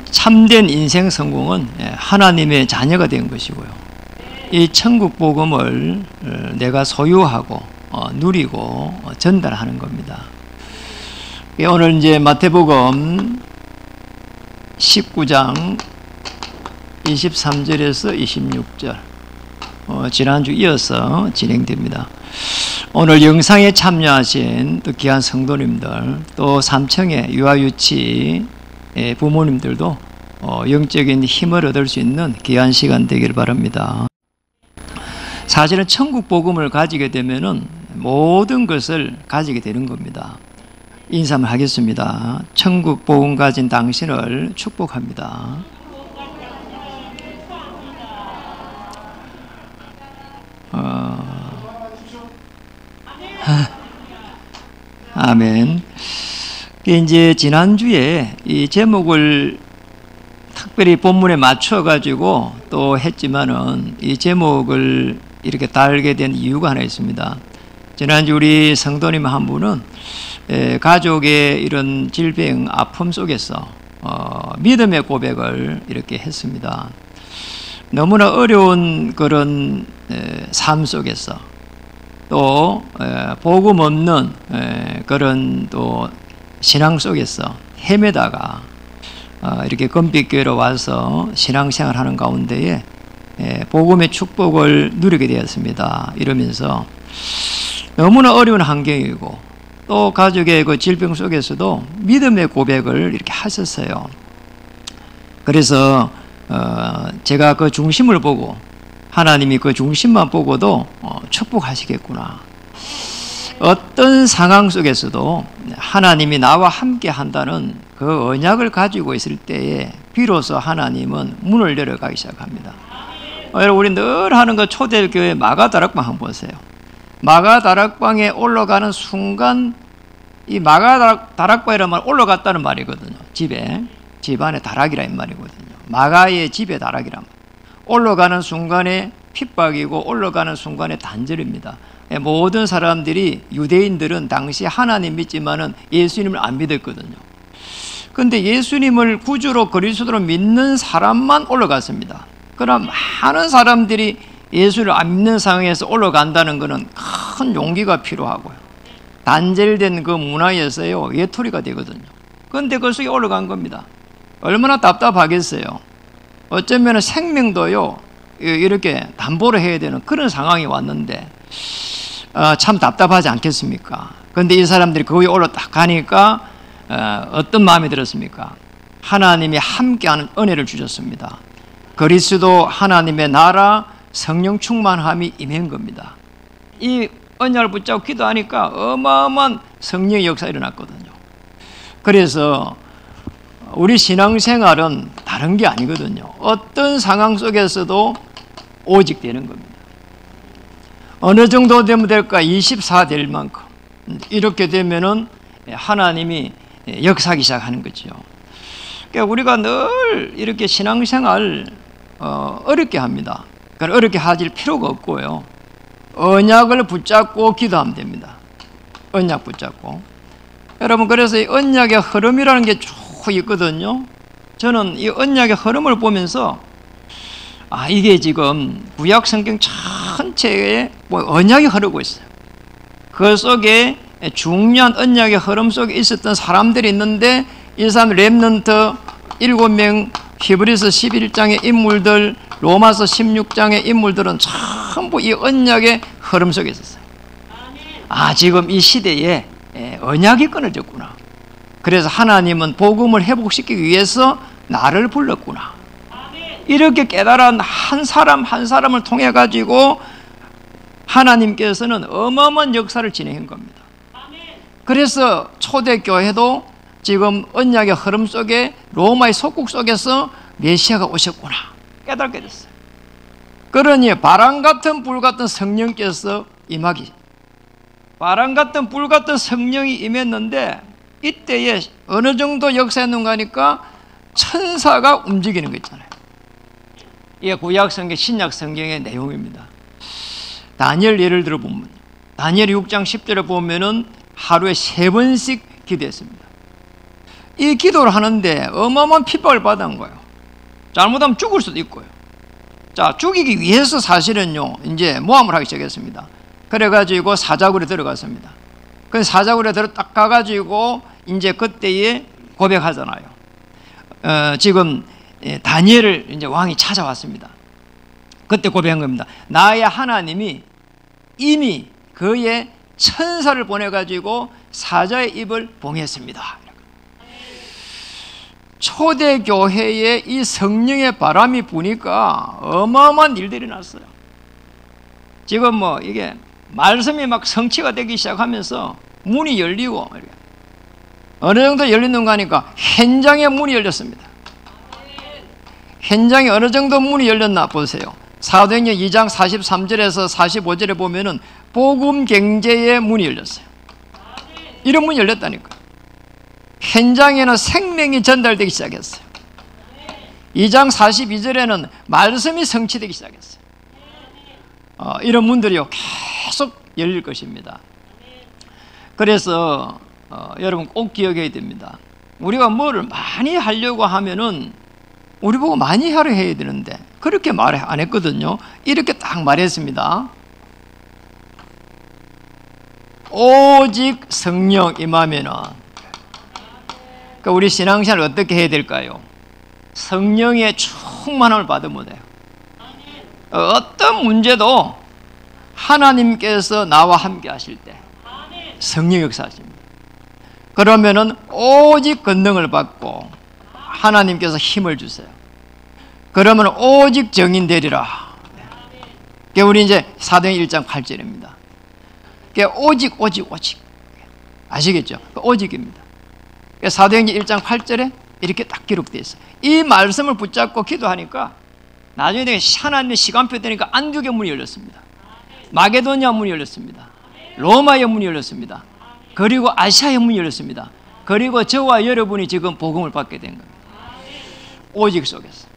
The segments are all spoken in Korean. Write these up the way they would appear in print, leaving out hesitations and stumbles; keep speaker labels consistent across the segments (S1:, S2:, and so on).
S1: 참된 인생 성공은 하나님의 자녀가 된 것이고요. 이 천국 복음을 내가 소유하고 누리고 전달하는 겁니다. 오늘 이제 마태복음 19장 23절에서 26절 지난주 이어서 진행됩니다. 오늘 영상에 참여하신 또 귀한 성도님들, 또 삼청의 유아유치 부모님들도 영적인 힘을 얻을 수 있는 귀한 시간 되길 바랍니다. 사실은 천국 복음을 가지게 되면은 모든 것을 가지게 되는 겁니다. 인사를 하겠습니다. 천국 복음 가진 당신을 축복합니다. 아멘. 이제 지난주에 이 제목을 특별히 본문에 맞춰가지고 또 했지만은 이 제목을 이렇게 달게 된 이유가 하나 있습니다. 지난주 우리 성도님 한 분은 가족의 이런 질병, 아픔 속에서 믿음의 고백을 이렇게 했습니다. 너무나 어려운 그런 삶 속에서 또 복음 없는 그런 또 신앙 속에서 헤매다가 이렇게 금빛교회로 와서 신앙생활 하는 가운데에 복음의 축복을 누리게 되었습니다. 이러면서 너무나 어려운 환경이고 또 가족의 그 질병 속에서도 믿음의 고백을 이렇게 하셨어요. 그래서 제가 그 중심을 보고 하나님이 그 중심만 보고도 축복하시겠구나. 어떤 상황 속에서도 하나님이 나와 함께 한다는 그 언약을 가지고 있을 때에 비로소 하나님은 문을 열어가기 시작합니다. 여러분, 우리 늘 하는 거 초대교회 마가다락방 한번 보세요. 마가다락방에 올라가는 순간 이 마가다락방이라는 말 올라갔다는 말이거든요. 집 안에 다락이라는 말이거든요. 마가의 집에 다락이란 말. 올라가는 순간에 핍박이고 올라가는 순간에 단절입니다. 모든 사람들이, 유대인들은 당시 하나님 믿지만은 예수님을 안 믿었거든요. 그런데 예수님을 구주로 그리스도로 믿는 사람만 올라갔습니다. 그럼 많은 사람들이 예수를 안 믿는 상황에서 올라간다는 것은 큰 용기가 필요하고요. 단절된 그 문화에서요, 외톨이가 되거든요. 그런데 그 속에 올라간 겁니다. 얼마나 답답하겠어요. 어쩌면 생명도요, 이렇게 담보를 해야 되는 그런 상황이 왔는데, 참 답답하지 않겠습니까? 그런데 이 사람들이 거기 올라딱 가니까, 어떤 마음이 들었습니까? 하나님이 함께하는 은혜를 주셨습니다. 그리스도 하나님의 나라, 성령 충만함이 임한 겁니다. 이 언약을 붙잡고 기도하니까 어마어마한 성령의 역사가 일어났거든요. 그래서 우리 신앙생활은 다른 게 아니거든요. 어떤 상황 속에서도 오직 되는 겁니다. 어느 정도 되면 될까? 24 될 만큼. 이렇게 되면은 하나님이 역사하기 시작하는 거죠. 그러니까 우리가 늘 이렇게 신앙생활 어렵게 합니다. 그러니까 어렵게 하질 필요가 없고요. 언약을 붙잡고 기도하면 됩니다. 언약 붙잡고. 여러분, 그래서 이 언약의 흐름이라는 게 쭉 있거든요. 저는 이 언약의 흐름을 보면서 이게 지금 구약 성경 전체에 언약이 흐르고 있어요. 그 속에 중요한 언약의 흐름 속에 있었던 사람들이 있는데 이 사람 렘넌트 7명, 히브리서 11장의 인물들, 로마서 16장의 인물들은 전부 이 언약의 흐름 속에 있었어요. 지금 이 시대에 언약이 끊어졌구나. 그래서 하나님은 복음을 회복시키기 위해서 나를 불렀구나. 이렇게 깨달은 한 사람 한 사람을 통해 가지고 하나님께서는 어마어마한 역사를 진행한 겁니다. 그래서 초대교회도 지금 언약의 흐름 속에 로마의 속국 속에서 메시아가 오셨구나 깨닫게 됐어요. 그러니 바람 같은 불 같은 성령께서 임하기, 바람 같은 불 같은 성령이 임했는데 이때에 어느 정도 역사했는가 하니까 천사가 움직이는 거 있잖아요. 이게 구약 성경, 신약 성경의 내용입니다. 다니엘 예를 들어 보면 다니엘 6장 10절에 보면은 하루에 3번씩 기도했습니다. 이 기도를 하는데 어마어마한 핍박을 받은 거예요. 잘못하면 죽을 수도 있고요. 자, 죽이기 위해서 사실은요, 이제 모함을 하기 시작했습니다. 그래가지고 사자굴에 들어갔습니다. 그 사자굴에 딱 가가지고 이제 그때에 고백하잖아요. 지금 다니엘을 이제 왕이 찾아왔습니다. 그때 고백한 겁니다. 나의 하나님이 이미 그의 천사를 보내가지고 사자의 입을 봉했습니다. 초대교회에 이 성령의 바람이 부니까 어마어마한 일들이 났어요. 지금 뭐 이게 말씀이 막 성취가 되기 시작하면서 문이 열리고 어느 정도 열리는가 하니까 현장의 문이 열렸습니다. 현장에 어느 정도 문이 열렸나 보세요. 사도행전 2장 43절에서 45절에 보면은 복음 경제의 문이 열렸어요. 이런 문이 열렸다니까. 현장에는 생명이 전달되기 시작했어요. 2장 42절에는 말씀이 성취되기 시작했어요. 이런 문들이요 계속 열릴 것입니다. 그래서 여러분 꼭 기억해야 됩니다. 우리가 뭐를 많이 하려고 하면은 우리 보고 많이 하려 해야 되는데 그렇게 말 안 했거든요. 이렇게 딱 말했습니다. 오직 성령 임하면은, 그러니까 우리 신앙생활을 어떻게 해야 될까요? 성령의 충만함을 받으면 돼요. 어떤 문제도 하나님께서 나와 함께 하실 때 성령 역사하십니다. 그러면은 오직 권능을 받고 하나님께서 힘을 주세요. 그러면 오직 정인되리라. 그게 우리 이제 사도행전 1장 8절입니다. 그게 오직 아시겠죠? 오직입니다. 사도행전 1장 8절에 이렇게 딱 기록되어 있어요. 이 말씀을 붙잡고 기도하니까 나중에 되게 하나님의 시간표 되니까 안디옥의 문이 열렸습니다. 마게도니아 문이 열렸습니다. 로마의 문이 열렸습니다. 그리고 아시아의 문이 열렸습니다. 그리고 저와 여러분이 지금 복음을 받게 된 겁니다. 오직 속에서.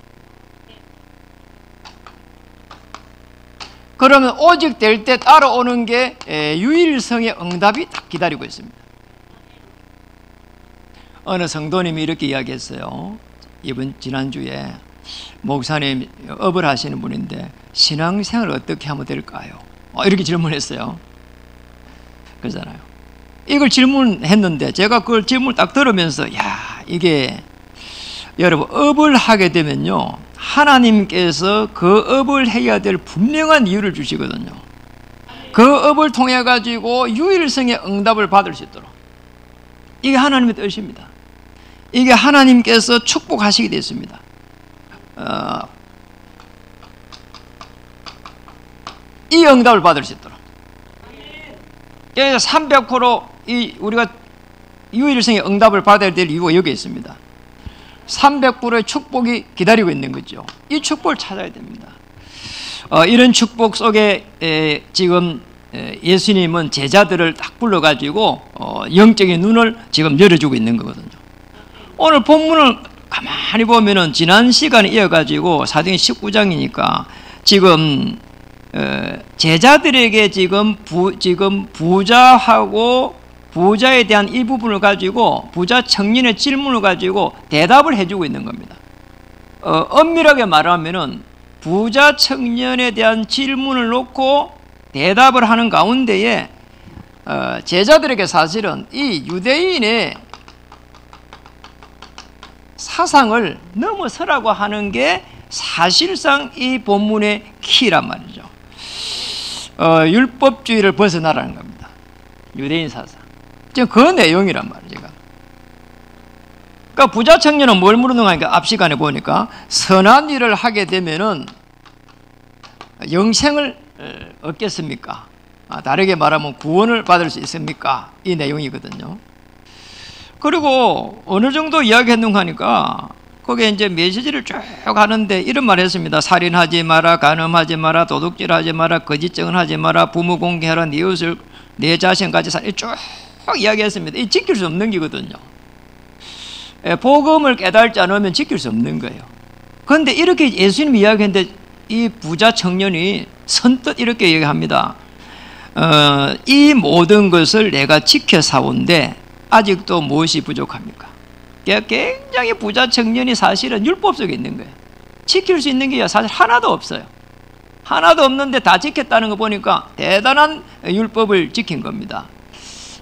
S1: 그러면 오직 될 때 따라오는 게 유일성의 응답이 딱 기다리고 있습니다. 어느 성도님이 이렇게 이야기했어요. 지난주에 목사님 업을 하시는 분인데 신앙생활을 어떻게 하면 될까요? 이렇게 질문했어요. 그러잖아요. 이걸 질문했는데 제가 그걸 질문을 딱 들으면서 이게 여러분 업을 하게 되면요 하나님께서 그 업을 해야 될 분명한 이유를 주시거든요. 그 업을 통해 가지고 유일성의 응답을 받을 수 있도록. 이게 하나님의 뜻입니다. 이게 하나님께서 축복하시게 됐습니다. 이 응답을 받을 수 있도록. 그래서 300% 우리가 유일성의 응답을 받아야 될 이유가 여기 있습니다. 300%의 축복이 기다리고 있는 거죠. 이 축복을 찾아야 됩니다. 이런 축복 속에 지금 예수님은 제자들을 딱 불러가지고 영적인 눈을 지금 열어주고 있는 거거든요. 오늘 본문을 가만히 보면은 지난 시간에 이어가지고 사도행전 19장이니까 지금 제자들에게 지금 부자하고 부자에 대한 이 부분을 가지고 부자 청년의 질문을 가지고 대답을 해주고 있는 겁니다. 엄밀하게 말하면은 부자 청년에 대한 질문을 놓고 대답을 하는 가운데에 제자들에게 사실은 이 유대인의 사상을 넘어서라고 하는 게 사실상 이 본문의 키란 말이죠. 율법주의를 벗어나라는 겁니다. 유대인 사상. 지금 그 내용이란 말이죠. 그러니까 부자 청년은 뭘 물었는가 하니까 앞 시간에 보니까 선한 일을 하게 되면은 영생을 얻겠습니까? 다르게 말하면 구원을 받을 수 있습니까? 이 내용이거든요. 그리고 어느 정도 이야기했는가 하니까 거기에 이제 메시지를 쭉 하는데 이런 말 했습니다. 살인하지 마라, 간음하지 마라, 도둑질하지 마라, 거짓 증언하지 마라, 부모 공개하라, 네 이웃을 내 자신까지 쭉 이야기했습니다. 이 지킬 수 없는 거거든요. 복음을 깨달지 않으면 지킬 수 없는 거예요. 그런데 이렇게 예수님이 이야기했는데 이 부자 청년이 선뜻 이렇게 얘기합니다. 이 모든 것을 내가 지켜 사온데 아직도 무엇이 부족합니까? 굉장히 부자 청년이 사실은 율법 속에 있는 거예요. 지킬 수 있는 게 사실 하나도 없어요. 하나도 없는데 다 지켰다는 거 보니까 대단한 율법을 지킨 겁니다.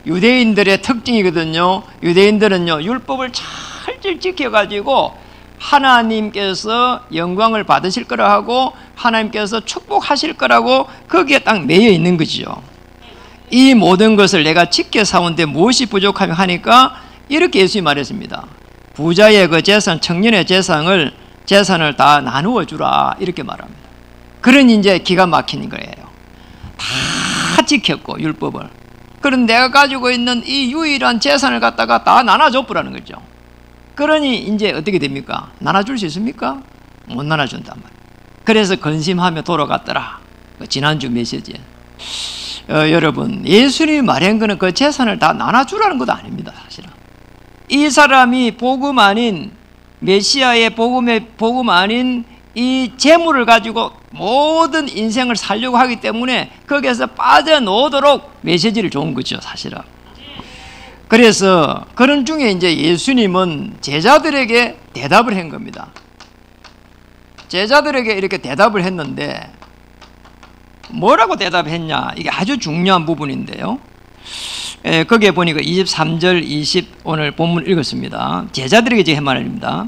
S1: 유대인들의 특징이거든요. 유대인들은요, 율법을 잘 지켜가지고 하나님께서 영광을 받으실 거라 하고 하나님께서 축복하실 거라고 거기에 딱 매여 있는 거죠. 이 모든 것을 내가 지켜 사온데 무엇이 부족하며 하니까 이렇게 예수님이 말했습니다. 부자의 그 재산, 청년의 재산을 다 나누어 주라, 이렇게 말합니다. 그러니 이제 기가 막힌 거예요. 다 지켰고 율법을. 그런 내가 가지고 있는 이 유일한 재산을 갖다가 다 나눠줘보라는 거죠. 그러니 이제 어떻게 됩니까? 나눠줄 수 있습니까? 못 나눠준단 말이에요. 그래서 근심하며 돌아갔더라. 지난주 메시지에. 여러분, 예수님이 말한 거는 그 재산을 다 나눠주라는 것도 아닙니다, 사실은. 이 사람이 복음 아닌, 메시아의 복음 아닌 이 재물을 가지고 모든 인생을 살려고 하기 때문에 거기에서 빠져나오도록 메시지를 준 거죠, 사실은. 그래서 그런 중에 이제 예수님은 제자들에게 대답을 한 겁니다. 제자들에게 이렇게 대답을 했는데 뭐라고 대답했냐, 이게 아주 중요한 부분인데요. 거기에 보니까 23절, 오늘 본문 읽었습니다. 제자들에게 지금 한 말입니다.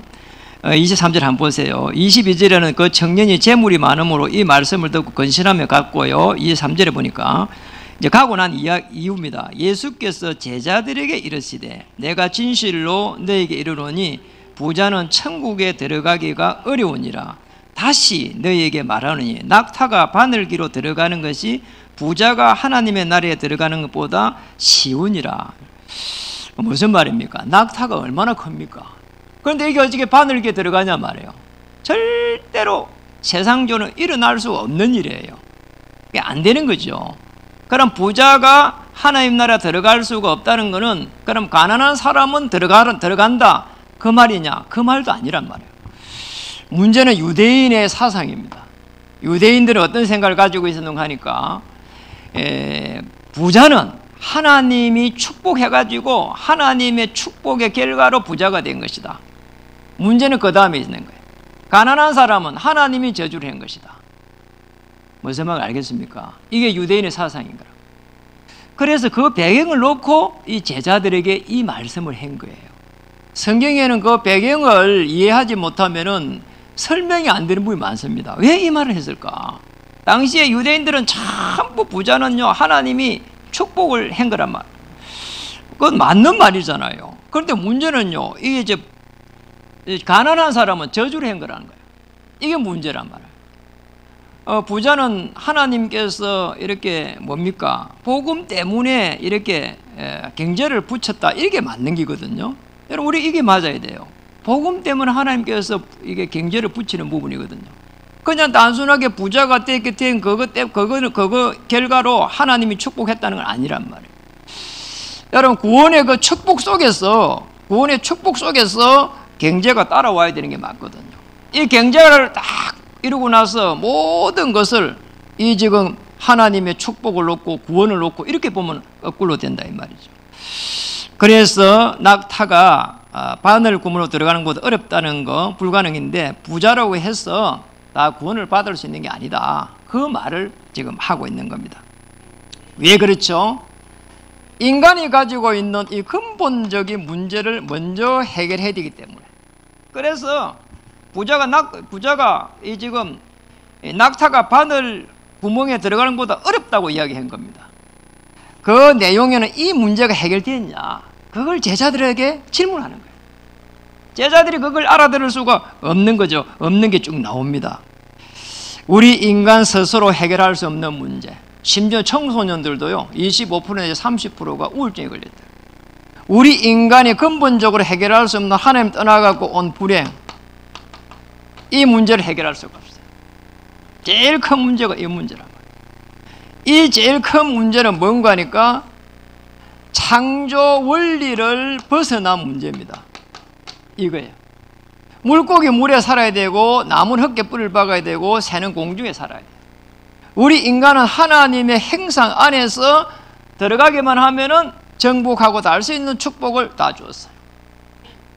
S1: 23절 한번 보세요. 22절에는 그 청년이 재물이 많음으로 이 말씀을 듣고 근신하며 갔고요. 23절에 보니까 이제 가고 난 이유입니다. 예수께서 제자들에게 이르시되 내가 진실로 너에게 이르노니 부자는 천국에 들어가기가 어려우니라. 다시 너희에게 말하노니 낙타가 바늘기로 들어가는 것이 부자가 하나님의 나라에 들어가는 것보다 쉬우니라. 무슨 말입니까? 낙타가 얼마나 큽니까? 그런데 이게 어떻게 바늘기에 들어가냐 말이에요. 절대로 세상적으로 일어날 수 없는 일이에요. 이게 안 되는 거죠. 그럼 부자가 하나님 나라 들어갈 수가 없다는 것은 그럼 가난한 사람은 들어간다, 그 말이냐? 그 말도 아니란 말이에요. 문제는 유대인의 사상입니다. 유대인들은 어떤 생각을 가지고 있었는가 하니까 부자는 하나님이 축복해가지고 하나님의 축복의 결과로 부자가 된 것이다. 문제는 그 다음에 있는 거예요. 가난한 사람은 하나님이 저주를 한 것이다. 무슨 말인지 알겠습니까? 이게 유대인의 사상인 거라고. 그래서 그 배경을 놓고 이 제자들에게 이 말씀을 한 거예요. 성경에는 그 배경을 이해하지 못하면은 설명이 안 되는 부분이 많습니다. 왜 이 말을 했을까? 당시에 유대인들은 전부 부자는요, 하나님이 축복을 한 거란 말. 그건 맞는 말이잖아요. 그런데 문제는요, 이게 이제 가난한 사람은 저주를 한 거라는 거예요. 이게 문제란 말이에요. 부자는 하나님께서 이렇게 뭡니까? 복음 때문에 이렇게 경제를 붙였다, 이게 맞는 기거든요. 여러분, 우리 이게 맞아야 돼요. 복음 때문에 하나님께서 이게 경제를 붙이는 부분이거든요. 그냥 단순하게 부자가 됐기 때문에 그거 결과로 하나님이 축복했다는 건 아니란 말이에요. 여러분, 구원의 그 축복 속에서 경제가 따라와야 되는 게 맞거든요. 이 경제를 딱 이루고 나서 모든 것을 이 지금 하나님의 축복을 놓고 구원을 놓고 이렇게 보면 거꾸로 된다, 이 말이죠. 그래서 낙타가 바늘 구멍으로 들어가는 것보다 어렵다는 거, 불가능인데 부자라고 해서 다 구원을 받을 수 있는 게 아니다, 그 말을 지금 하고 있는 겁니다. 왜 그렇죠? 인간이 가지고 있는 이 근본적인 문제를 먼저 해결해야 되기 때문에. 그래서 부자가 이 지금 낙타가 바늘 구멍에 들어가는 것보다 어렵다고 이야기한 겁니다. 그 내용에는 이 문제가 해결됐냐, 그걸 제자들에게 질문하는 거예요. 제자들이 그걸 알아들을 수가 없는 거죠. 없는 게 쭉 나옵니다. 우리 인간 스스로 해결할 수 없는 문제, 심지어 청소년들도요 25%에서 30%가 우울증에 걸렸다. 우리 인간이 근본적으로 해결할 수 없는 하나님 떠나가고 온 불행, 이 문제를 해결할 수가 없어요. 제일 큰 문제가 이 문제란 말이에요. 이 제일 큰 문제는 뭔가 하니까 창조 원리를 벗어난 문제입니다. 이거예요. 물고기 물에 살아야 되고, 나무는 흙에 뿌리를 박아야 되고, 새는 공중에 살아야 돼요. 우리 인간은 하나님의 행상 안에서 들어가기만 하면은 정복하고 달 수 있는 축복을 다 주었어요.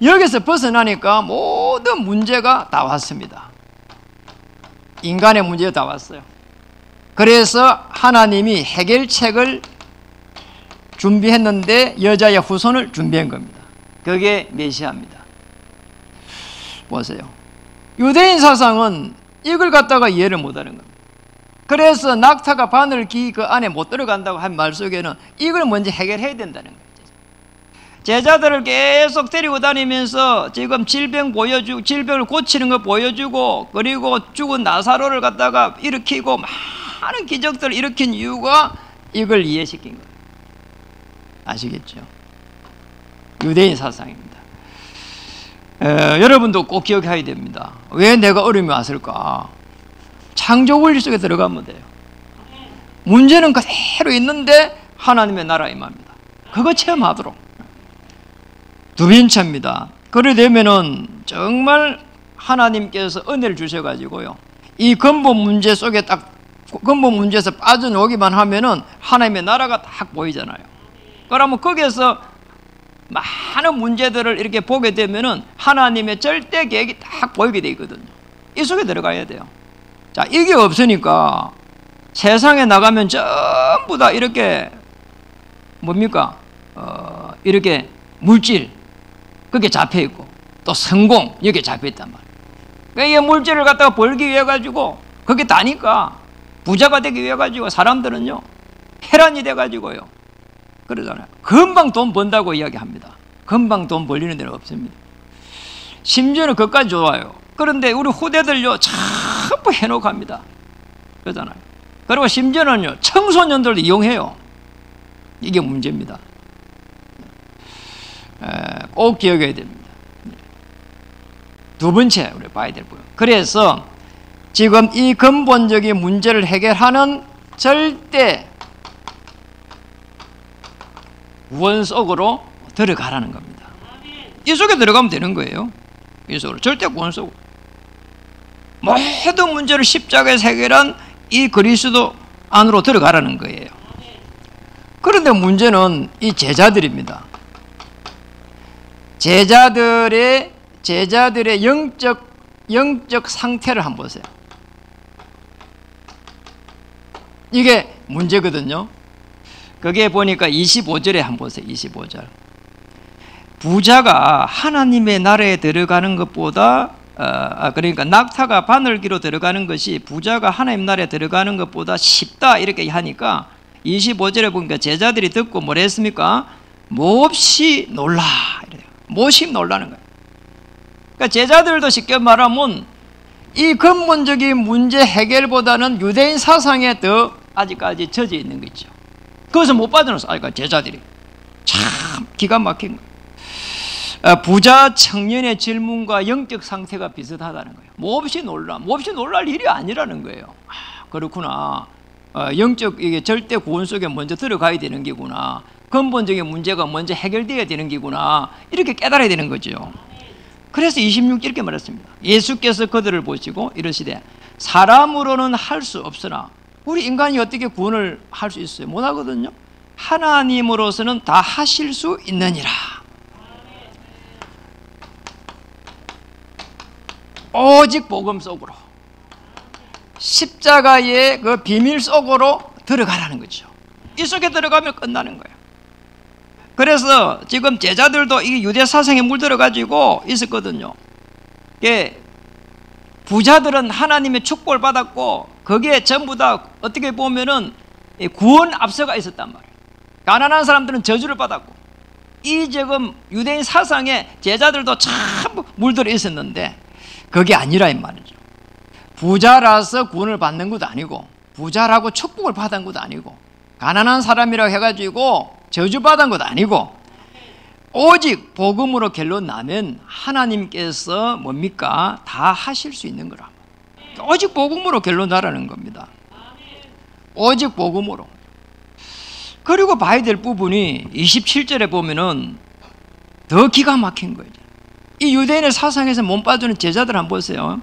S1: 여기서 벗어나니까 모든 문제가 다 왔습니다. 인간의 문제가 다 왔어요. 그래서 하나님이 해결책을 준비했는데 여자의 후손을 준비한 겁니다. 그게 메시아입니다. 보세요. 유대인 사상은 이걸 갖다가 이해를 못하는 겁니다. 그래서 낙타가 바늘 기 그 안에 못 들어간다고 한 말 속에는 이걸 먼저 해결해야 된다는 거예요. 제자들을 계속 데리고 다니면서 지금 질병을 고치는 거 보여주고, 그리고 죽은 나사로를 갖다가 일으키고 많은 기적들을 일으킨 이유가 이걸 이해시킨 거예요. 아시겠죠? 유대인 사상입니다. 여러분도 꼭 기억해야 됩니다. 왜 내가 어려움이 왔을까? 창조 원리 속에 들어가면 돼요. 문제는 그대로 있는데 하나님의 나라 임합니다. 그거 체험하도록. 두 번째입니다. 그래 되면은 정말 하나님께서 은혜를 주셔가지고요, 이 근본 문제 속에 딱 근본 문제에서 빠져나오기만 하면은 하나님의 나라가 딱 보이잖아요. 그러면 거기에서 많은 문제들을 이렇게 보게 되면은 하나님의 절대 계획이 딱 보이게 되거든요. 이 속에 들어가야 돼요. 자, 이게 없으니까 세상에 나가면 전부 다 이렇게 뭡니까? 이렇게 물질 그게 잡혀 있고, 또 성공 여기에 잡혀 있단 말이에요. 그러니까 이 물질을 갖다가 벌기 위해 가지고 그게 다니까 부자가 되기 위해 가지고 사람들은요 혈안이 돼 가지고요 그러잖아요. 금방 돈 번다고 이야기합니다. 금방 돈 벌리는 데는 없습니다. 심지어는 그것까지 좋아요. 그런데 우리 후대들요 전부 해놓고 합니다. 그러잖아요. 그리고 심지어는요 청소년들도 이용해요. 이게 문제입니다. 꼭 기억해야 됩니다. 두 번째 우리 봐야 될 부분. 그래서 지금 이 근본적인 문제를 해결하는 절대 구원 속으로 들어가라는 겁니다. 이 속에 들어가면 되는 거예요. 이 속으로 절대 구원 속으로. 모든 문제를 십자가에서 해결한 이 그리스도 안으로 들어가라는 거예요. 그런데 문제는 이 제자들입니다. 제자들의 영적 상태를 한번 보세요. 이게 문제거든요. 그게 보니까 25절에 한번 보세요. 25절. 부자가 하나님의 나라에 들어가는 것보다 그러니까 낙타가 바늘기로 들어가는 것이 부자가 하나님 나라에 들어가는 것보다 쉽다 이렇게 하니까 25절에 보니까 제자들이 듣고 뭐라 했습니까? 몹시 놀라 이래요. 몹시 놀라는 거예요. 그러니까 제자들도 쉽게 말하면 이 근본적인 문제 해결보다는 유대인 사상에 더 아직까지 젖어 있는 거죠. 그것을 못 받아들여서 그러니까 제자들이 참 기가 막힌 거예요. 부자 청년의 질문과 영적 상태가 비슷하다는 거예요. 몹시 놀랄 일이 아니라는 거예요. 그렇구나. 영적 이게 절대 구원 속에 먼저 들어가야 되는 게구나. 근본적인 문제가 먼저 해결돼야 되는 게구나. 이렇게 깨달아야 되는 거죠. 그래서 26절 이렇게 말했습니다. 예수께서 그들을 보시고 이러시되 사람으로는 할 수 없으나 우리 인간이 어떻게 구원을 할 수 있어요? 못하거든요. 하나님으로서는 다 하실 수 있느니라. 오직 복음 속으로 십자가의 그 비밀 속으로 들어가라는 거죠. 이 속에 들어가면 끝나는 거예요. 그래서 지금 제자들도 이 유대 사상에 물들어가지고 있었거든요. 부자들은 하나님의 축복을 받았고 거기에 전부 다 어떻게 보면은 구원 앞서가 있었단 말이에요. 가난한 사람들은 저주를 받았고 이 지금 유대인 사상에 제자들도 참 물들어 있었는데 그게 아니라 이 말이죠. 부자라서 구원을 받는 것도 아니고 부자라고 축복을 받은 것도 아니고 가난한 사람이라고 해가지고 저주받은 것도 아니고 오직 복음으로 결론 나면 하나님께서 뭡니까? 다 하실 수 있는 거라. 오직 복음으로 결론 나라는 겁니다. 오직 복음으로. 그리고 봐야 될 부분이 27절에 보면은 더 기가 막힌 거예요. 이 유대인의 사상에서 몸 빠지는 제자들 한번 보세요.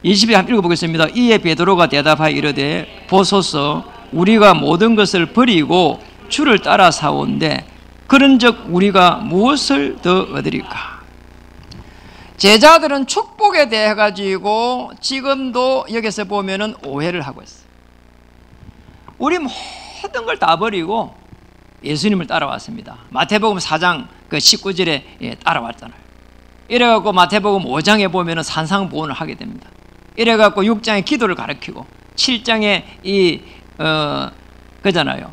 S1: 20에 한번 읽어보겠습니다. 이에 베드로가 대답하여 이르되 보소서 우리가 모든 것을 버리고 주를 따라 사온데 그런즉 우리가 무엇을 더 얻으리까? 제자들은 축복에 대해 가지고 지금도 여기서 보면은 오해를 하고 있어요. 우리 모든 걸 다 버리고 예수님을 따라왔습니다. 마태복음 4장 그 19절에 따라왔잖아요. 이래갖고 마태복음 5장에 보면은 산상보훈을 하게 됩니다. 이래갖고 6장에 기도를 가르치고 7장에 그잖아요.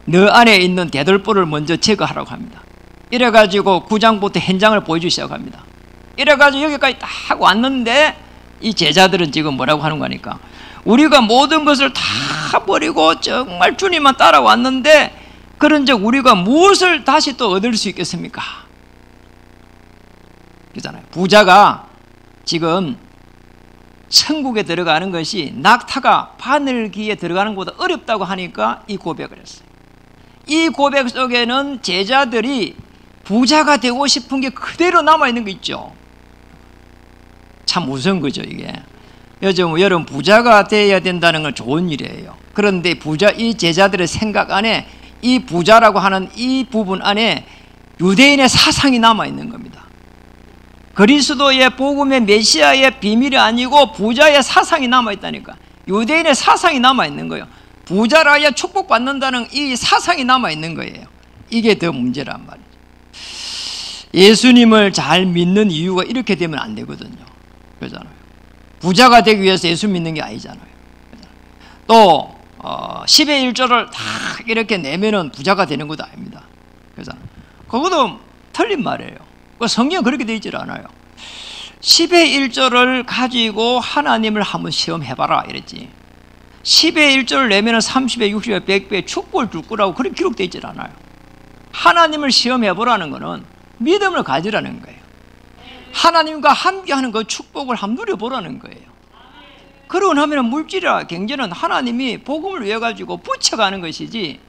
S1: 너 안에 있는 대들보를 먼저 제거하라고 합니다. 이래가지고 9장부터 현장을 보여주기 시작합니다. 이래가지고 여기까지 딱 왔는데 이 제자들은 지금 뭐라고 하는 거니까 우리가 모든 것을 다 버리고 정말 주님만 따라왔는데 그런즉 우리가 무엇을 다시 또 얻을 수 있겠습니까? 그렇잖아요. 부자가 지금 천국에 들어가는 것이 낙타가 바늘기에 들어가는 것보다 어렵다고 하니까 이 고백을 했어요. 이 고백 속에는 제자들이 부자가 되고 싶은 게 그대로 남아있는 거 있죠. 참 무서운 거죠, 이게. 요즘 여러분 부자가 되어야 된다는 건 좋은 일이에요. 그런데 이 제자들의 생각 안에 이 부자라고 하는 이 부분 안에 유대인의 사상이 남아있는 겁니다. 그리스도의 복음의 메시아의 비밀이 아니고 부자의 사상이 남아있다니까. 유대인의 사상이 남아있는 거예요. 부자라야 축복받는다는 이 사상이 남아있는 거예요. 이게 더 문제란 말이죠. 예수님을 잘 믿는 이유가 이렇게 되면 안 되거든요. 그러잖아요. 부자가 되기 위해서 예수 믿는 게 아니잖아요. 또 10의 1조를 다 이렇게 내면은 부자가 되는 것도 아닙니다. 그러잖아요. 그것도 틀린 말이에요. 성경은 그렇게 되어 있질 않아요. 10의 1조를 가지고 하나님을 한번 시험해봐라 이랬지. 10의 1조를 내면은 30배, 60배, 100배 축복을 줄 거라고 그렇게 기록되어 있질 않아요. 하나님을 시험해보라는 것은 믿음을 가지라는 거예요. 하나님과 함께하는 그 축복을 한번 누려보라는 거예요. 그러고 나면 물질이나 경제는 하나님이 복음을 위해 가지고 붙여가는 것이지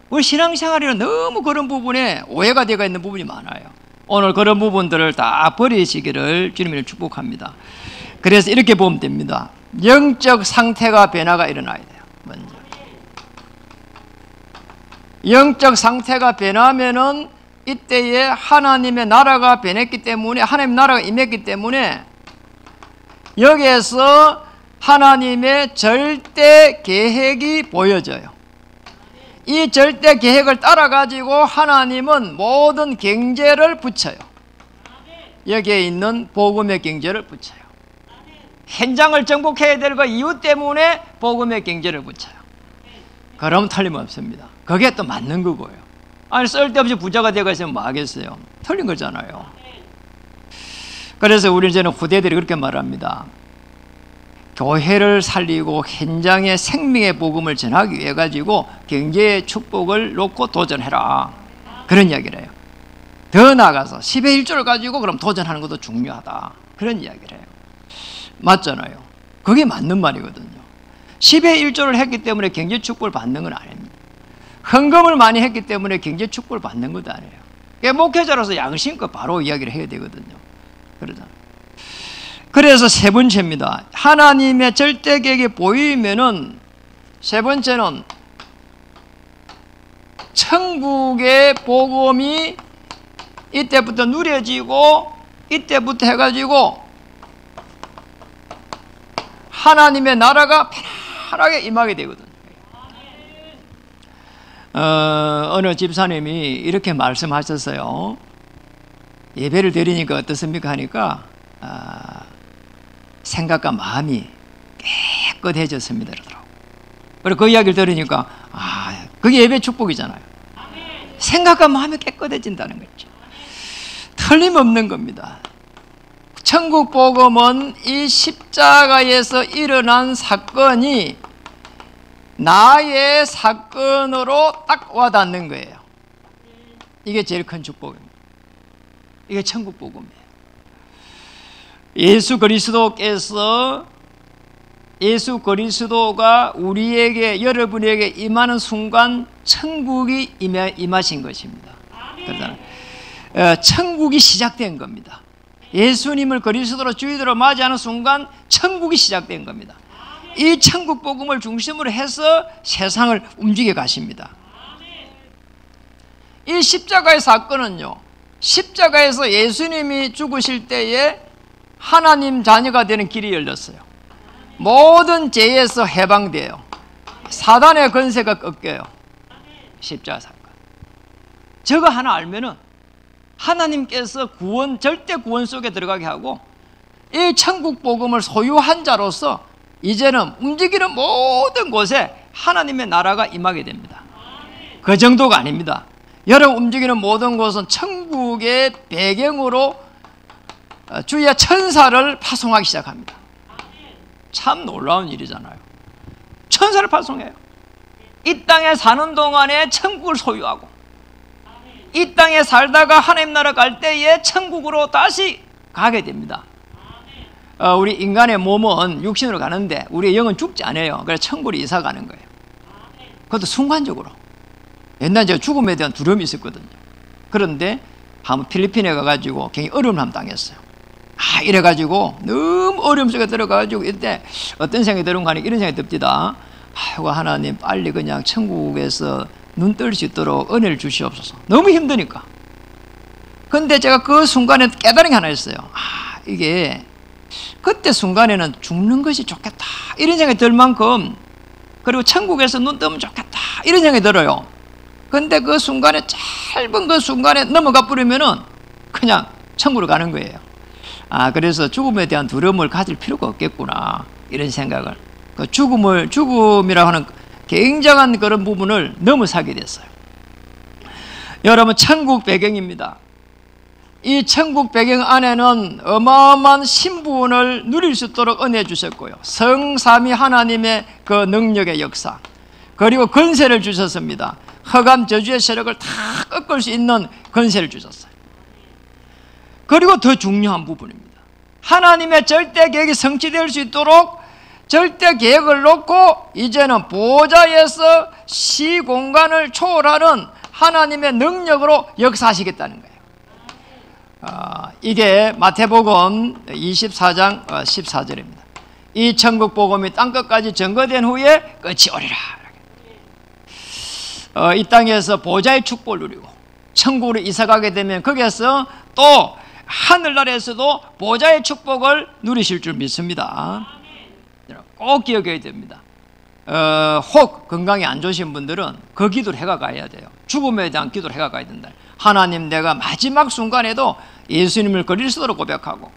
S1: 우리 신앙생활에는 너무 그런 부분에 오해가 되어 있는 부분이 많아요. 오늘 그런 부분들을 다 버리시기를 주님을 축복합니다. 그래서 이렇게 보면 됩니다. 영적 상태가 변화가 일어나야 돼요. 먼저 영적 상태가 변하면은 이때에 하나님의 나라가 변했기 때문에 하나님의 나라가 임했기 때문에 여기에서 하나님의 절대 계획이 보여져요. 이 절대 계획을 따라 가지고 하나님은 모든 경제를 붙여요. 여기에 있는 복음의 경제를 붙여요. 현장을 정복해야 될 그 이유 때문에 복음의 경제를 붙여요. 그럼 틀림없습니다. 그게 또 맞는 거고요. 아니 쓸데없이 부자가 되고 있으면 뭐 하겠어요? 틀린 거잖아요. 그래서 우리 이제는 후대들이 그렇게 말합니다. 교회를 살리고 현장의 생명의 복음을 전하기 위해 가지고 경제의 축복을 놓고 도전해라. 그런 이야기를 해요. 더 나아가서 10의 1조를 가지고 그럼 도전하는 것도 중요하다. 그런 이야기를 해요. 맞잖아요. 그게 맞는 말이거든요. 10의 1조를 했기 때문에 경제 축복을 받는 건 아닙니다. 헌금을 많이 했기 때문에 경제 축복을 받는 것도 아니에요. 목회자로서 양심껏 바로 이야기를 해야 되거든요. 그러잖아요. 그래서 세 번째입니다. 하나님의 절대 계획이 보이면은 세 번째는 천국의 복음이 이때부터 누려지고 이때부터 해가지고 하나님의 나라가 편안하게 임하게 되거든요. 어느 집사님이 이렇게 말씀하셨어요. 예배를 드리니까 어떻습니까 하니까 생각과 마음이 깨끗해졌습니다 그러더라고요. 그리고 그 이야기를 들으니까 그게 예배 축복이잖아요. 생각과 마음이 깨끗해진다는 거죠. 틀림없는 겁니다. 천국 복음은 이 십자가에서 일어난 사건이 나의 사건으로 딱 와닿는 거예요. 이게 제일 큰 축복입니다. 이게 천국 복음이에요. 예수 그리스도가 우리에게 여러분에게 임하는 순간 천국이 임하신 것입니다. 천국이 시작된 겁니다. 예수님을 그리스도로 주인으로 맞이하는 순간 천국이 시작된 겁니다. 이 천국 복음을 중심으로 해서 세상을 움직여 가십니다. 이 십자가의 사건은요, 십자가에서 예수님이 죽으실 때에 하나님 자녀가 되는 길이 열렸어요. 모든 죄에서 해방돼요. 사단의 권세가 꺾여요. 십자가 사건. 저거 하나 알면은 하나님께서 구원, 절대 구원 속에 들어가게 하고 이 천국 복음을 소유한 자로서 이제는 움직이는 모든 곳에 하나님의 나라가 임하게 됩니다. 그 정도가 아닙니다. 여러분 움직이는 모든 곳은 천국의 배경으로 주의 천사를 파송하기 시작합니다. 참 놀라운 일이잖아요. 천사를 파송해요. 이 땅에 사는 동안에 천국을 소유하고 이 땅에 살다가 하나님 나라 갈 때에 천국으로 다시 가게 됩니다. 우리 인간의 몸은 육신으로 가는데 우리의 영은 죽지 않아요. 그래서 천국으로 이사 가는 거예요. 그것도 순간적으로. 옛날에 제가 죽음에 대한 두려움이 있었거든요. 그런데 한번 필리핀에 가가지고 굉장히 어려움을 한번 당했어요. 이래가지고 너무 어려움 속에 들어가가지고 이때 어떤 생각이 들은 거 아니까 이런 생각이 듭니다. 아이고 하나님 빨리 그냥 천국에서 눈 뜰 수 있도록 은혜를 주시옵소서. 너무 힘드니까. 근데 제가 그 순간에 깨달은 게 하나 있어요. 이게 그때 순간에는 죽는 것이 좋겠다 이런 생각이 들 만큼, 그리고 천국에서 눈 뜨면 좋겠다 이런 생각이 들어요. 근데 그 순간에, 짧은 그 순간에 넘어가 버리면은 그냥 천국으로 가는 거예요. 그래서 죽음에 대한 두려움을 가질 필요가 없겠구나 이런 생각을, 그 죽음이라고 하는 굉장한 그런 부분을 넘어서게 됐어요. 여러분 천국 배경입니다. 이 천국 배경 안에는 어마어마한 신분을 누릴 수 있도록 은혜 주셨고요, 성삼위 하나님의 그 능력의 역사, 그리고 권세를 주셨습니다. 흑암 저주의 세력을 다 꺾을 수 있는 권세를 주셨어요. 그리고 더 중요한 부분입니다. 하나님의 절대 계획이 성취될 수 있도록 절대 계획을 놓고 이제는 보좌에서 시공간을 초월하는 하나님의 능력으로 역사하시겠다는 거예요. 이게 마태복음 24장 14절입니다. 이 천국 복음이 땅끝까지 전거된 후에 끝이 오리라. 이 땅에서 보좌의 축복을 누리고 천국으로 이사가게 되면 거기에서 또 하늘나라에서도 보좌의 축복을 누리실 줄 믿습니다. 꼭 기억해야 됩니다. 혹 건강이 안 좋으신 분들은 그 기도를 해가 가야 돼요. 죽음에 대한 기도를 해가 가야 된다. 하나님, 내가 마지막 순간에도 예수님을 그리스도로 고백하고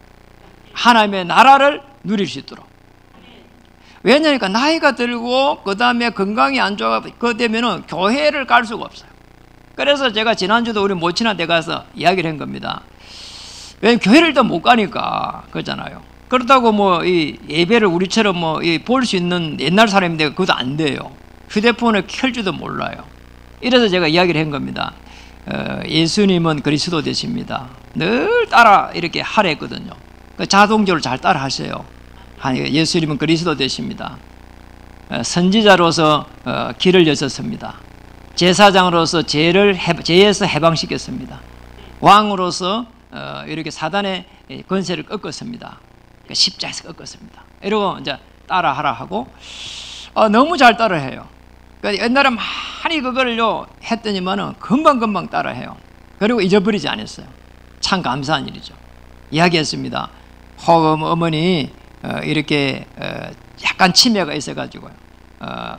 S1: 하나님의 나라를 누릴 수 있도록. 왜냐니까 나이가 들고 그 다음에 건강이 안 좋아 그 되면은 교회를 갈 수가 없어요. 그래서 제가 지난주도 우리 모친한 데 가서 이야기를 한 겁니다. 왜냐면 교회를 또 못 가니까 그러잖아요. 그렇다고 뭐 이 예배를 우리처럼 뭐 볼 수 있는 옛날 사람인데 그것도 안 돼요. 휴대폰을 켤지도 몰라요. 이래서 제가 이야기를 한 겁니다. 예수님은 그리스도 되십니다. 늘 따라 이렇게 하라 했거든요. 자동적으로 잘 따라 하세요. 예수님은 그리스도 되십니다. 선지자로서 길을 여셨습니다. 제사장으로서 죄에서 해방시켰습니다. 왕으로서 이렇게 사단의 권세를 꺾었습니다. 십자에서 꺾었습니다. 이러고 이제 따라하라 하고 너무 잘 따라해요. 그러니까 옛날에 많이 그걸요 했더니만은 금방금방 따라해요. 그리고 잊어버리지 않았어요. 참 감사한 일이죠. 이야기했습니다. 혹 어머니 이렇게 약간 치매가 있어가지고요,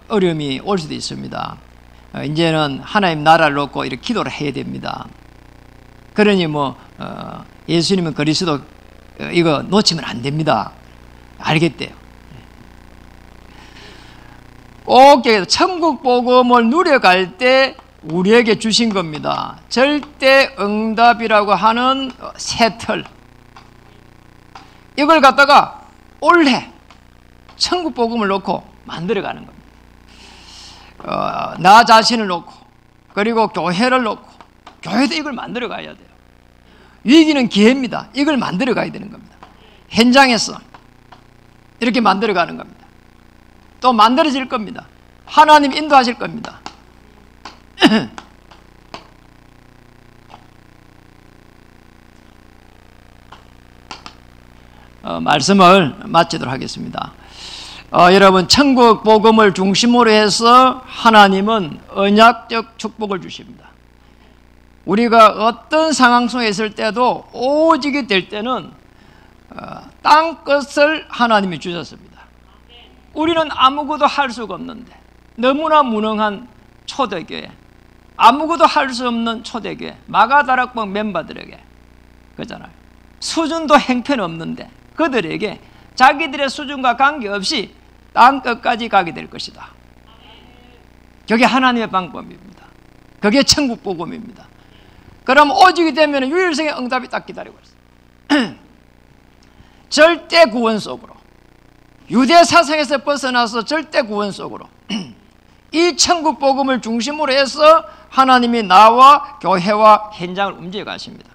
S1: 어려움이 올 수도 있습니다. 이제는 하나님 나라를 놓고 이렇게 기도를 해야 됩니다. 그러니 뭐 예수님은 그리스도 이거 놓치면 안 됩니다. 알겠대요. 꼭 천국 복음을 누려갈 때 우리에게 주신 겁니다. 절대 응답이라고 하는 새틀, 이걸 갖다가 올해 천국 복음을 놓고 만들어가는 겁니다. 나 자신을 놓고, 그리고 교회를 놓고, 교회도 이걸 만들어 가야 돼요. 위기는 기회입니다. 이걸 만들어 가야 되는 겁니다. 현장에서 이렇게 만들어 가는 겁니다. 또 만들어질 겁니다. 하나님 인도하실 겁니다. 말씀을 마치도록 하겠습니다. 여러분, 천국 복음을 중심으로 해서 하나님은 언약적 축복을 주십니다. 우리가 어떤 상황 속에 있을 때도 오직이 될 때는 땅 끝을 하나님이 주셨습니다. 우리는 아무것도 할 수가 없는데, 너무나 무능한 초대교회, 아무것도 할 수 없는 초대교회, 마가다락방 멤버들에게, 그렇잖아요. 수준도 행편없는데 그들에게 자기들의 수준과 관계없이 땅 끝까지 가게 될 것이다. 그게 하나님의 방법입니다. 그게 천국 복음입니다. 그럼 오직이 되면 유일성의 응답이 딱 기다리고 있어요. 절대 구원 속으로, 유대 사상에서 벗어나서 절대 구원 속으로 이 천국 복음을 중심으로 해서 하나님이 나와 교회와 현장을 움직여 가십니다.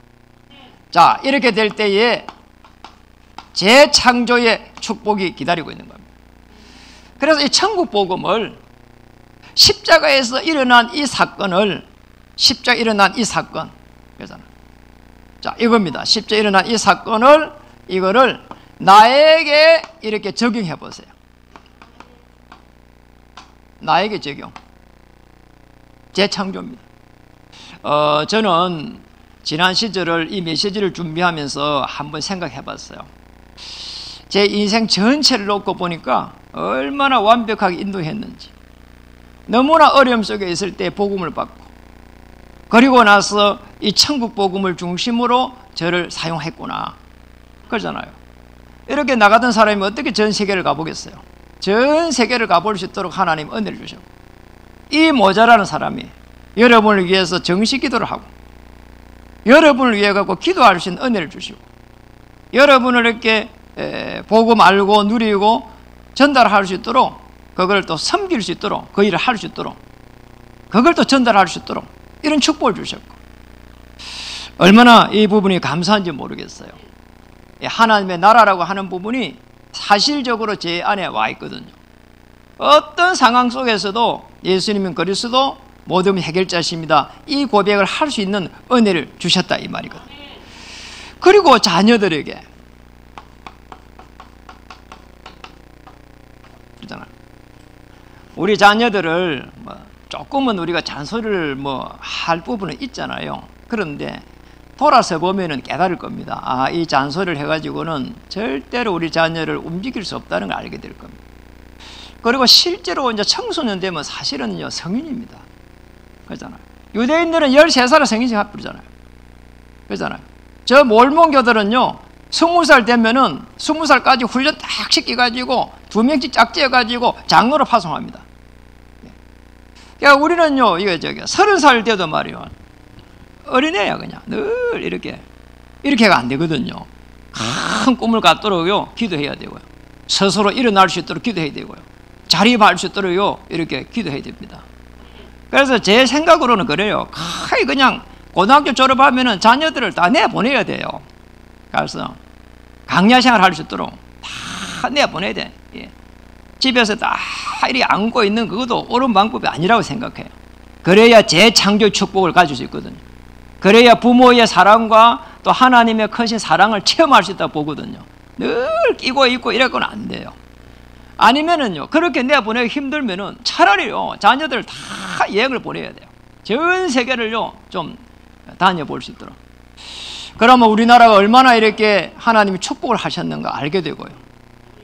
S1: 자, 이렇게 될 때에 재창조의 축복이 기다리고 있는 겁니다. 그래서 이 천국 복음을 십자가에서 일어난 이 사건을, 십자가 일어난 이 사건, 그잖아요. 자, 이겁니다. 십자가 일어난 이 사건을, 이거를 나에게 이렇게 적용해 보세요. 나에게 적용. 재창조입니다. 저는 지난 시절을 이 메시지를 준비하면서 한번 생각해 봤어요. 제 인생 전체를 놓고 보니까 얼마나 완벽하게 인도했는지, 너무나 어려움 속에 있을 때 복음을 받고, 그리고 나서 이 천국 복음을 중심으로 저를 사용했구나, 그러잖아요. 이렇게 나가던 사람이 어떻게 전 세계를 가보겠어요? 전 세계를 가볼 수 있도록 하나님 은혜를 주셨고, 이 모자라는 사람이 여러분을 위해서 정식 기도를 하고, 여러분을 위해 갖고 기도할 수 있는 은혜를 주시고, 여러분을 이렇게 복음 알고 누리고 전달할 수 있도록, 그걸 또 섬길 수 있도록, 그 일을 할 수 있도록, 그걸 또 전달할 수 있도록 이런 축복을 주셨고, 얼마나 이 부분이 감사한지 모르겠어요. 하나님의 나라라고 하는 부분이 사실적으로 제 안에 와 있거든요. 어떤 상황 속에서도 예수님은 그리스도, 모든 해결자십니다, 이 고백을 할 수 있는 은혜를 주셨다, 이 말이거든요. 그리고 자녀들에게, 그렇잖아요. 우리 자녀들을 조금은 우리가 잔소리를 할 부분은 있잖아요. 그런데 돌아서 보면은 깨달을 겁니다. 아, 이 잔소리를 해가지고는 절대로 우리 자녀를 움직일 수 없다는 걸 알게 될 겁니다. 그리고 실제로 이제 청소년 되면 사실은요, 성인입니다. 그렇잖아요. 유대인들은 13살에 성인식 합부잖아요. 그렇잖아요. 저 몰몬교들은요, 20살 되면은 20살까지 훈련 딱 시켜가지고 2명씩 짝지어가지고 장로로 파송합니다. 그러니까 우리는요, 이거 30살 돼도 말이요, 어린애야. 그냥 늘 이렇게가 안 되거든요. 큰 꿈을 갖도록요, 기도해야 되고요. 스스로 일어날 수 있도록 기도해야 되고요. 자립할 수 있도록요, 이렇게 기도해야 됩니다. 그래서 제 생각으로는 그래요. 거의 그냥 고등학교 졸업하면은 자녀들을 다 내보내야 돼요. 그래서 강야 생활 할 수 있도록 다 내보내야 돼. 예. 집에서 다 이리 안고 있는 그것도 옳은 방법이 아니라고 생각해요. 그래야 재창조 축복을 가질 수 있거든요. 그래야 부모의 사랑과 또 하나님의 크신 사랑을 체험할 수 있다고 보거든요. 늘 끼고 있고 이래서는 안 돼요. 아니면은요, 그렇게 내보내기 힘들면은 차라리요, 자녀들 다 여행을 보내야 돼요. 전 세계를요, 좀 다녀볼 수 있도록. 그러면 우리나라가 얼마나 이렇게 하나님이 축복을 하셨는가 알게 되고요.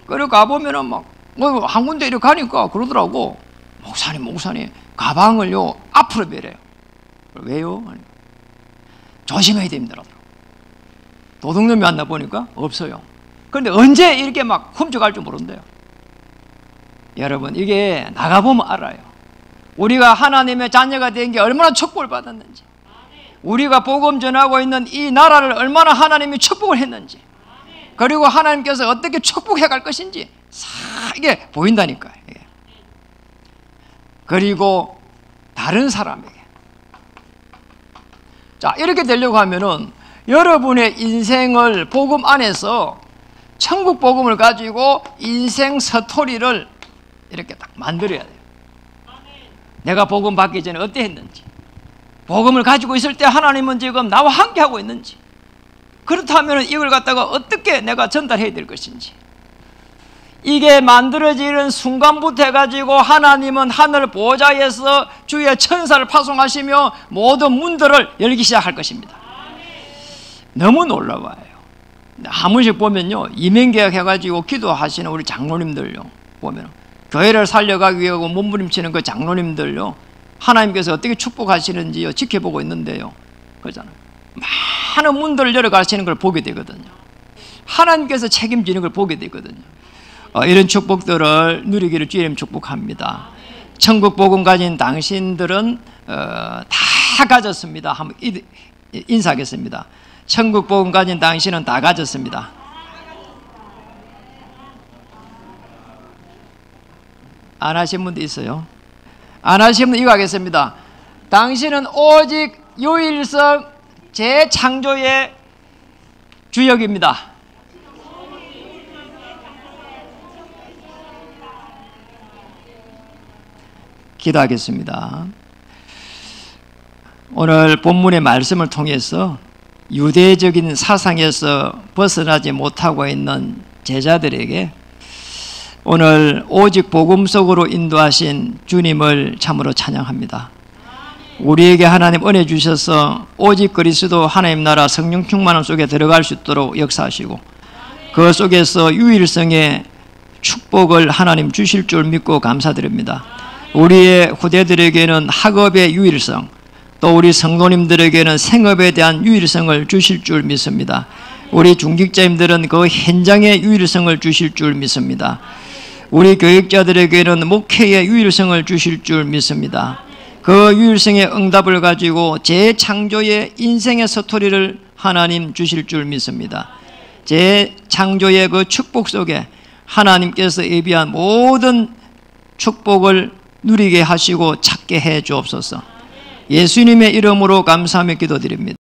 S1: 그리고 가보면은 한 군데 이렇게 가니까 그러더라고. 목사님, 가방을요, 앞으로 매래요. 왜요? 조심해야 됩니다. 도둑놈이 왔나 보니까 없어요. 그런데 언제 이렇게 훔쳐갈 줄 모른대요. 여러분, 이게 나가보면 알아요. 우리가 하나님의 자녀가 된 게 얼마나 축복을 받았는지, 우리가 복음 전하고 있는 이 나라를 얼마나 하나님이 축복을 했는지, 그리고 하나님께서 어떻게 축복해 갈 것인지 이게 보인다니까요. 그리고 다른 사람에게, 자, 이렇게 되려고 하면은 여러분의 인생을 복음 안에서 천국 복음을 가지고 인생 스토리를 이렇게 딱 만들어야 돼요. 내가 복음 받기 전에 어땠는지, 복음을 가지고 있을 때 하나님은 지금 나와 함께 하고 있는지, 그렇다면 이걸 갖다가 어떻게 내가 전달해야 될 것인지, 이게 만들어지는 순간부터 해가지고 하나님은 하늘 보좌에서 주의 천사를 파송하시며 모든 문들을 열기 시작할 것입니다. 너무 놀라워요. 한 번씩 보면요, 이민계약 해가지고 기도하시는 우리 장로님들요, 보면 교회를 살려가기 위해 몸부림치는 그 장로님들요, 하나님께서 어떻게 축복하시는지요 지켜보고 있는데요, 그렇잖아요. 많은 문들을 열어가시는 걸 보게 되거든요. 하나님께서 책임지는 걸 보게 되거든요. 이런 축복들을 누리기를 주님 축복합니다. 천국 복음 가진 당신들은 다 가졌습니다. 한번 인사하겠습니다. 천국 복음 가진 당신은 다 가졌습니다. 안 하신 분도 있어요. 안 하신 분 이거 하겠습니다. 당신은 오직 유일성 재창조의 주역입니다. 기도하겠습니다. 오늘 본문의 말씀을 통해서 유대적인 사상에서 벗어나지 못하고 있는 제자들에게 오늘 오직 복음 속으로 인도하신 주님을 참으로 찬양합니다. 우리에게 하나님 은혜 주셔서 오직 그리스도 하나님 나라 성령 충만함 속에 들어갈 수 있도록 역사하시고 그 속에서 유일성의 축복을 하나님 주실 줄 믿고 감사드립니다. 우리의 후대들에게는 학업의 유일성, 또 우리 성도님들에게는 생업에 대한 유일성을 주실 줄 믿습니다. 우리 중직자님들은 그 현장의 유일성을 주실 줄 믿습니다. 우리 교육자들에게는 목회의 유일성을 주실 줄 믿습니다. 그 유일성의 응답을 가지고 재창조의 인생의 스토리를 하나님 주실 줄 믿습니다. 재창조의 그 축복 속에 하나님께서 예비한 모든 축복을 누리게 하시고 찾게 해 주옵소서. 예수님의 이름으로 감사하며 기도드립니다.